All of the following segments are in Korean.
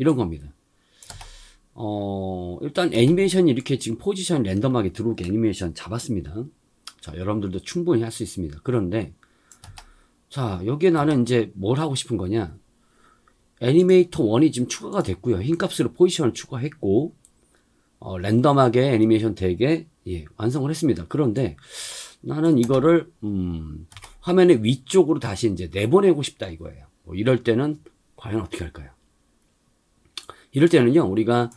이런 겁니다. 일단 애니메이션이 이렇게 지금 포지션 랜덤하게 들어오게 애니메이션 잡았습니다. 자, 여러분들도 충분히 할 수 있습니다. 그런데, 자, 여기에 나는 이제 뭘 하고 싶은 거냐. 애니메이터 1이 지금 추가가 됐고요. 흰 값으로 포지션을 추가했고, 랜덤하게 애니메이션 되게, 예, 완성을 했습니다. 그런데 나는 이거를, 화면의 위쪽으로 다시 이제 내보내고 싶다 이거예요. 뭐 이럴 때는 과연 어떻게 할까요? 이럴 때는요, 우리가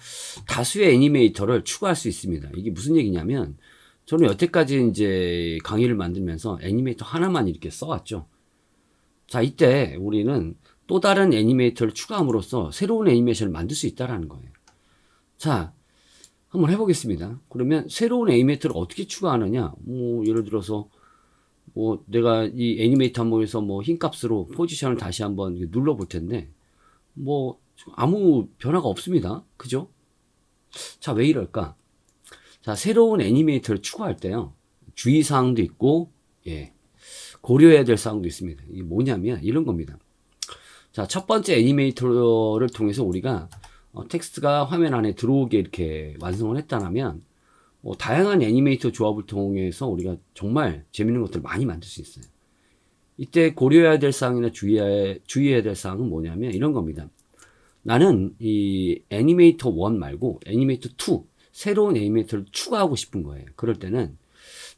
다수의 애니메이터를 추가할 수 있습니다. 이게 무슨 얘기냐면, 저는 여태까지 이제 강의를 만들면서 애니메이터 하나만 이렇게 써왔죠. 자, 이때 우리는 또 다른 애니메이터를 추가함으로써 새로운 애니메이션을 만들 수 있다는 거예요. 자, 한번 해보겠습니다. 그러면 새로운 애니메이터를 어떻게 추가하느냐? 뭐, 예를 들어서, 뭐, 내가 이 애니메이터 한번에서 뭐, 흰 값으로 포지션을 다시 한번 눌러볼 텐데, 뭐, 아무 변화가 없습니다. 그죠? 자, 왜 이럴까? 자, 새로운 애니메이터를 추가할 때요, 주의사항도 있고, 예, 고려해야 될 사항도 있습니다. 이게 뭐냐면, 이런 겁니다. 자, 첫 번째 애니메이터를 통해서 우리가 텍스트가 화면 안에 들어오게 이렇게 완성을 했다면, 다양한 애니메이터 조합을 통해서 우리가 정말 재밌는 것들을 많이 만들 수 있어요. 이때 고려해야 될 사항이나 주의해야 될 사항은 뭐냐면, 이런 겁니다. 나는 이 애니메이터 1 말고 애니메이터 2, 새로운 애니메이터를 추가하고 싶은 거예요. 그럴 때는,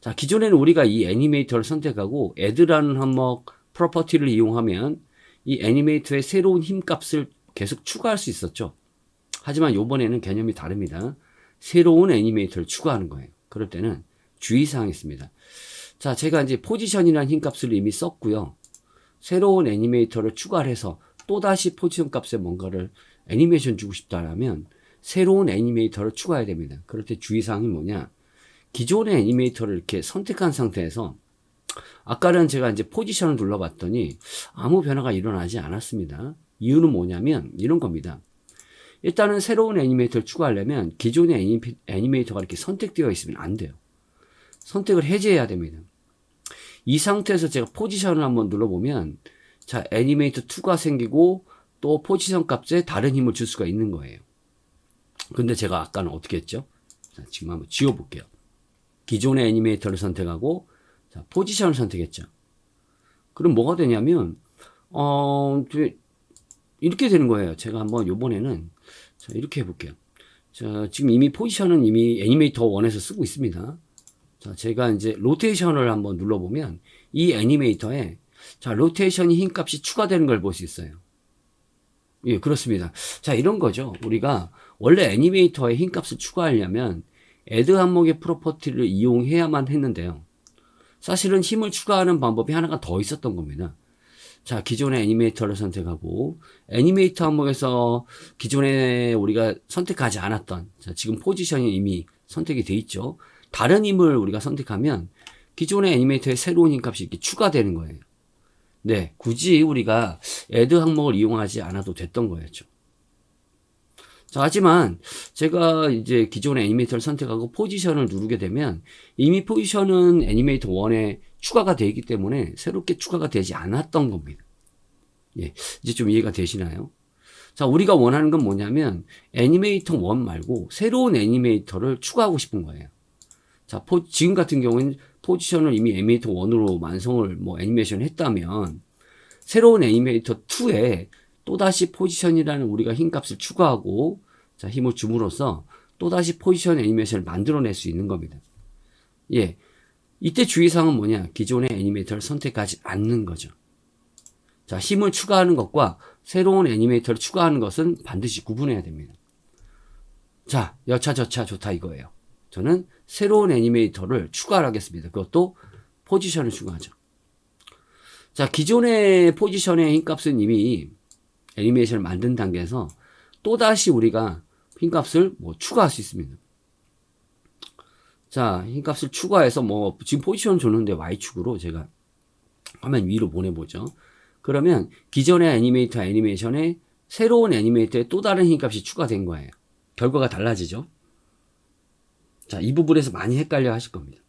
자, 기존에는 우리가 이 애니메이터를 선택하고 add라는 항목 프로퍼티를 이용하면 이 애니메이터의 새로운 힘값을 계속 추가할 수 있었죠. 하지만 이번에는 개념이 다릅니다. 새로운 애니메이터를 추가하는 거예요. 그럴 때는 주의사항이 있습니다. 자, 제가 이제 포지션이라는 힘값을 이미 썼고요. 새로운 애니메이터를 추가해서 또다시 포지션 값에 뭔가를 애니메이션 주고 싶다면 새로운 애니메이터를 추가해야 됩니다. 그럴 때 주의사항이 뭐냐? 기존의 애니메이터를 이렇게 선택한 상태에서 아까는 제가 이제 포지션을 눌러봤더니 아무 변화가 일어나지 않았습니다. 이유는 뭐냐면 이런 겁니다. 일단은 새로운 애니메이터를 추가하려면 기존의 애니메이터가 이렇게 선택되어 있으면 안 돼요. 선택을 해제해야 됩니다. 이 상태에서 제가 포지션을 한번 눌러보면, 자, 애니메이터 2가 생기고 또 포지션 값에 다른 힘을 줄 수가 있는 거예요. 근데 제가 아까는 어떻게 했죠? 자, 지금 한번 지워볼게요. 기존의 애니메이터를 선택하고, 자, 포지션을 선택했죠. 그럼 뭐가 되냐면, 이렇게 되는 거예요. 제가 한번 요번에는, 자, 이렇게 해볼게요. 자, 지금 이미 포지션은 이미 애니메이터 1에서 쓰고 있습니다. 자, 제가 이제 로테이션을 한번 눌러보면, 이 애니메이터에, 자, 로테이션이 흰 값이 추가되는 걸 볼 수 있어요. 예, 그렇습니다. 자, 이런 거죠. 우리가 원래 애니메이터에 흰 값을 추가하려면, add 항목의 프로퍼티를 이용해야만 했는데요. 사실은 힘을 추가하는 방법이 하나가 더 있었던 겁니다. 자, 기존의 애니메이터를 선택하고 애니메이터 항목에서 기존에 우리가 선택하지 않았던, 자, 지금 포지션이 이미 선택이 돼 있죠. 다른 힘을 우리가 선택하면 기존의 애니메이터에 새로운 힘값이 이렇게 추가되는 거예요. 네, 굳이 우리가 add 항목을 이용하지 않아도 됐던 거였죠. 자, 하지만 제가 이제 기존의 애니메이터를 선택하고 포지션을 누르게 되면 이미 포지션은 애니메이터 1에 추가가 되어 있기 때문에 새롭게 추가가 되지 않았던 겁니다. 예, 이제 좀 이해가 되시나요? 자, 우리가 원하는 건 뭐냐면 애니메이터 1 말고 새로운 애니메이터를 추가하고 싶은 거예요. 자, 지금 같은 경우에는 포지션을 이미 애니메이터 1으로 완성을 애니메이션 했다면 새로운 애니메이터 2에 또다시 포지션이라는 우리가 힘 값을 추가하고, 자, 힘을 줌으로써 또다시 포지션 애니메이션을 만들어낼 수 있는 겁니다. 예. 이때 주의사항은 뭐냐? 기존의 애니메이터를 선택하지 않는 거죠. 자, 힘을 추가하는 것과 새로운 애니메이터를 추가하는 것은 반드시 구분해야 됩니다. 자, 여차저차 좋다 이거예요. 저는 새로운 애니메이터를 추가하겠습니다. 그것도 포지션을 추가하죠. 자, 기존의 포지션의 힘값은 이미 애니메이션을 만든 단계에서 또다시 우리가 힘값을 추가할 수 있습니다. 자, 힘값을 추가해서 지금 포지션 줬는데 Y축으로 제가 화면 위로 보내보죠. 그러면 기존의 애니메이션에 새로운 애니메이터에 또 다른 힘값이 추가된 거예요. 결과가 달라지죠. 자, 이 부분에서 많이 헷갈려 하실 겁니다.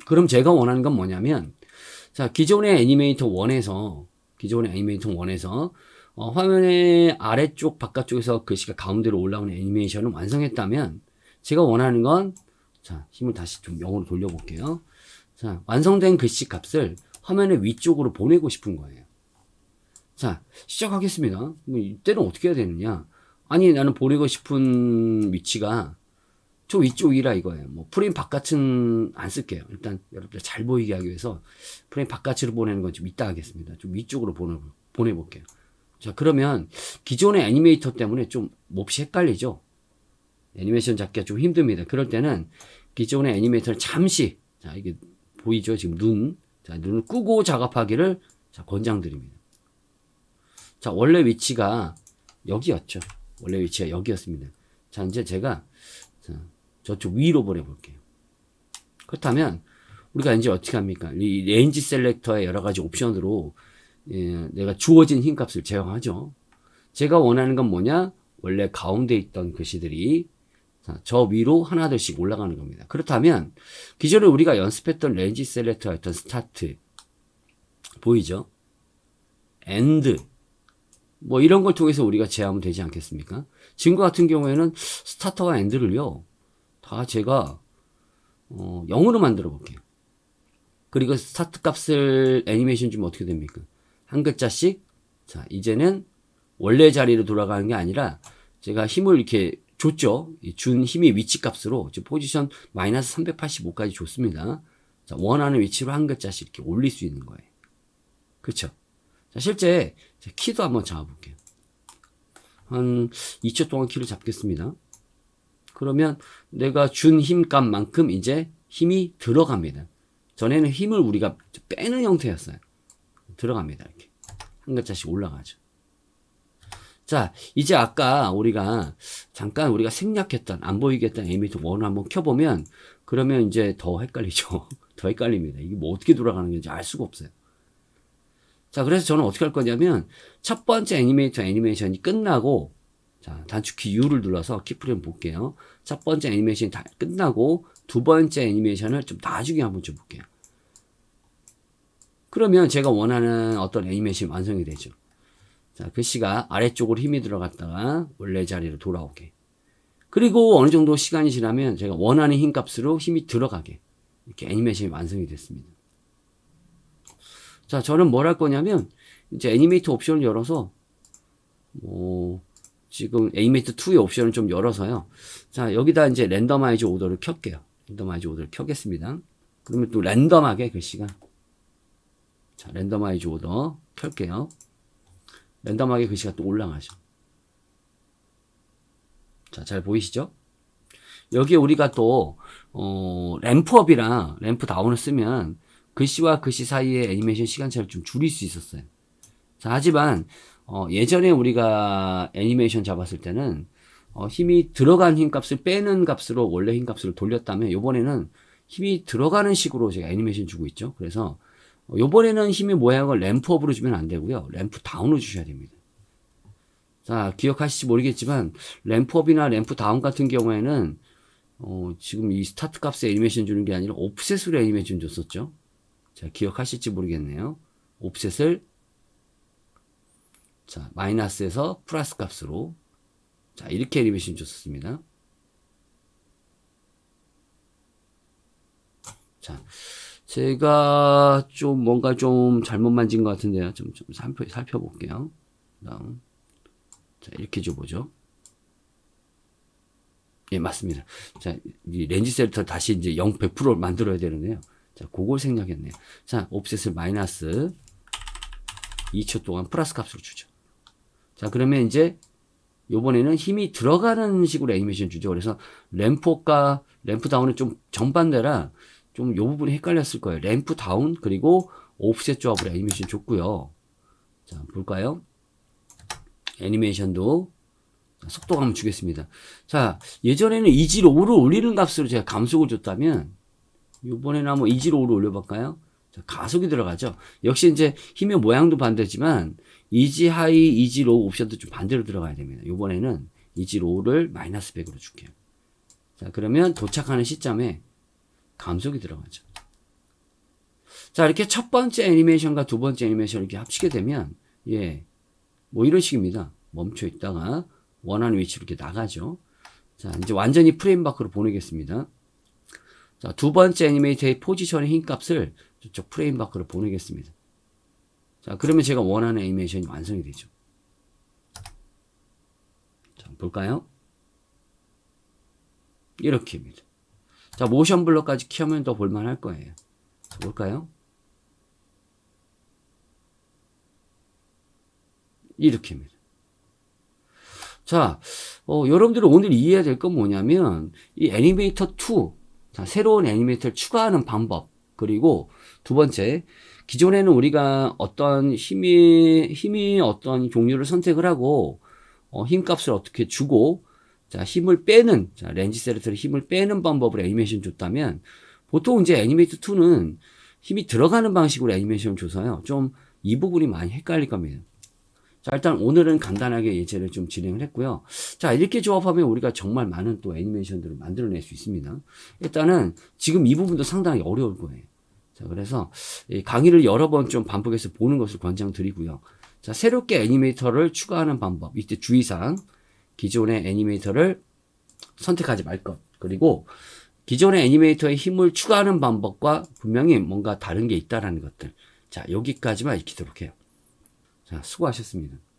그럼 제가 원하는 건 뭐냐면, 자, 기존의 애니메이터 1에서 화면의 아래쪽 바깥쪽에서 글씨가 가운데로 올라오는 애니메이션을 완성했다면 제가 원하는 건 자, 힘을 다시 좀 0으로 돌려볼게요. 자, 완성된 글씨 값을 화면의 위쪽으로 보내고 싶은 거예요. 자, 시작하겠습니다. 뭐 이때는 어떻게 해야 되느냐? 아니, 나는 보내고 싶은 위치가 저 위쪽이라 이거예요. 뭐 프레임 바깥은 안 쓸게요. 일단 여러분들 잘 보이게 하기 위해서 프레임 바깥으로 보내는 건 좀 이따 하겠습니다. 좀 위쪽으로 보내볼게요. 자, 그러면 기존의 애니메이터 때문에 좀 몹시 헷갈리죠? 애니메이션 잡기가 좀 힘듭니다. 그럴 때는 기존의 애니메이터를 잠시, 자, 이게 보이죠? 지금 자, 눈을 끄고 작업하기를 자, 권장드립니다. 자, 원래 위치가 여기였죠. 원래 위치가 여기였습니다. 자, 이제 제가 자, 저쪽 위로 보내볼게요. 그렇다면 우리가 이제 어떻게 합니까? 이 레인지 셀렉터의 여러 가지 옵션으로 내가 주어진 흰 값을 제어하죠. 제가 원하는 건 뭐냐? 원래 가운데 있던 글씨들이 자, 저 위로 하나둘씩 올라가는 겁니다. 그렇다면 기존에 우리가 연습했던 레인지 셀렉터였던 스타트 보이죠? 엔드 뭐 이런 걸 통해서 우리가 제어하면 되지 않겠습니까? 지금과 같은 경우에는 스타터와 엔드를요 다 제가 0으로 만들어 볼게요. 그리고 스타트 값을 애니메이션 주면 어떻게 됩니까? 한 글자씩 자 이제는 원래 자리로 돌아가는 게 아니라 제가 힘을 이렇게 줬죠. 준 힘의 위치 값으로 지금 포지션 마이너스 385까지 줬습니다. 자, 원하는 위치로 한 글자씩 이렇게 올릴 수 있는 거예요. 그렇죠? 자, 실제 키도 한번 잡아볼게요. 한 2초 동안 키를 잡겠습니다. 그러면 내가 준 힘값만큼 이제 힘이 들어갑니다. 전에는 힘을 우리가 빼는 형태였어요. 들어갑니다. 이렇게 한 글자씩 올라가죠. 자, 이제 아까 우리가 잠깐 우리가 생략했던 안 보이게 했던 애니메이터 1을 한번 켜보면 그러면 이제 더 헷갈리죠. 더 헷갈립니다. 이게 뭐 어떻게 돌아가는 건지 알 수가 없어요. 자, 그래서 저는 어떻게 할 거냐면 첫 번째 애니메이터 애니메이션이 끝나고 자, 단축키 U를 눌러서 키프레임 볼게요. 첫 번째 애니메이션이 다 끝나고 두 번째 애니메이션을 좀 나중에 한번 좀 볼게요. 그러면 제가 원하는 어떤 애니메이션이 완성이 되죠. 자, 글씨가 아래쪽으로 힘이 들어갔다가 원래 자리로 돌아오게. 그리고 어느 정도 시간이 지나면 제가 원하는 힘 값으로 힘이 들어가게. 이렇게 애니메이션이 완성이 됐습니다. 자, 저는 뭘 할 거냐면 이제 애니메이터 옵션을 열어서 지금 애니메이터 2의 옵션을 좀 열어서요. 자, 여기다 이제 랜더마이즈 오더를 켤게요. 랜더마이즈 오더를 켜겠습니다. 그러면 또 랜덤하게 글씨가 자, 랜더마이즈 오더 켤게요. 랜덤하게 글씨가 또 올라가죠. 자, 잘 보이시죠? 여기에 우리가 또 램프업이랑 램프다운을 쓰면 글씨와 글씨 사이의 애니메이션 시간차를 좀 줄일 수 있었어요. 자, 하지만 예전에 우리가 애니메이션 잡았을 때는 힘이 들어간 힘값을 빼는 값으로 원래 힘값을 돌렸다면 요번에는 힘이 들어가는 식으로 제가 애니메이션 주고 있죠. 그래서 요번에는 힘의 모양을 램프업으로 주면 안 되고요. 램프다운으로 주셔야 됩니다. 자, 기억하실지 모르겠지만 램프업이나 램프다운 같은 경우에는 지금 이 스타트 값에 애니메이션 주는 게 아니라 옵셋으로 애니메이션 줬었죠. 자, 기억하실지 모르겠네요. 옵셋을 자, 마이너스에서 플러스 값으로 자, 이렇게 애니메이션 줬었습니다. 자, 제가 좀 뭔가 좀 잘못 만진 것 같은데요. 좀 살펴볼게요. 자, 이렇게 줘보죠. 예, 맞습니다. 자, 이 렌즈 셀터 다시 이제 100% 만들어야 되는데요. 자, 그걸 생략했네요. 자, 옵셋을 마이너스 2초 동안 플러스 값으로 주죠. 자, 그러면 이제 요번에는 힘이 들어가는 식으로 애니메이션 주죠. 그래서 램프업과 램프다운은 좀 정반대라 좀 요 부분이 헷갈렸을 거예요. 램프다운 그리고 옵셋 조합으로 애니메이션 줬고요. 자, 볼까요? 애니메이션도 속도감 한번 주겠습니다. 자, 예전에는 이지로우를 올리는 값으로 제가 감속을 줬다면 이번에는 한번 이지로우를 올려볼까요? 자, 가속이 들어가죠. 역시 이제 힘의 모양도 반대지만 이지 하이, 이지 로우 옵션도 좀 반대로 들어가야 됩니다. 이번에는 이지 로우를 마이너스 100으로 줄게요. 자, 그러면 도착하는 시점에 감속이 들어가죠. 자, 이렇게 첫 번째 애니메이션과 두 번째 애니메이션을 이렇게 합치게 되면 예, 뭐 이런 식입니다. 멈춰 있다가 원하는 위치로 이렇게 나가죠. 자, 이제 완전히 프레임 밖으로 보내겠습니다. 자, 두 번째 애니메이터의 포지션의 흰 값을 저쪽 프레임 밖으로 보내겠습니다. 자, 그러면 제가 원하는 애니메이션이 완성이 되죠. 자, 볼까요? 이렇게입니다. 자, 모션 블러까지 키우면 더 볼만할 거예요. 자, 볼까요? 이렇게입니다. 자, 여러분들이 오늘 이해해야 될 건 뭐냐면, 이 애니메이터 2, 자, 새로운 애니메이터를 추가하는 방법, 그리고 두 번째, 기존에는 우리가 어떤 힘이 어떤 종류를 선택을 하고, 힘값을 어떻게 주고, 자, 힘을 빼는, 자, 렌즈 셀렉터를 힘을 빼는 방법으로 애니메이션 줬다면, 보통 이제 애니메이터 2는 힘이 들어가는 방식으로 애니메이션을 줘서요, 좀 이 부분이 많이 헷갈릴 겁니다. 자, 일단 오늘은 간단하게 예제를 좀 진행을 했고요. 자, 이렇게 조합하면 우리가 정말 많은 또 애니메이션들을 만들어낼 수 있습니다. 일단은 지금 이 부분도 상당히 어려울 거예요. 자, 그래서 이 강의를 여러 번 좀 반복해서 보는 것을 권장드리고요. 자, 새롭게 애니메이터를 추가하는 방법. 이때 주의사항. 기존의 애니메이터를 선택하지 말 것. 그리고 기존의 애니메이터의 힘을 추가하는 방법과 분명히 뭔가 다른 게 있다라는 것들. 자, 여기까지만 익히도록 해요. 자, 수고하셨습니다.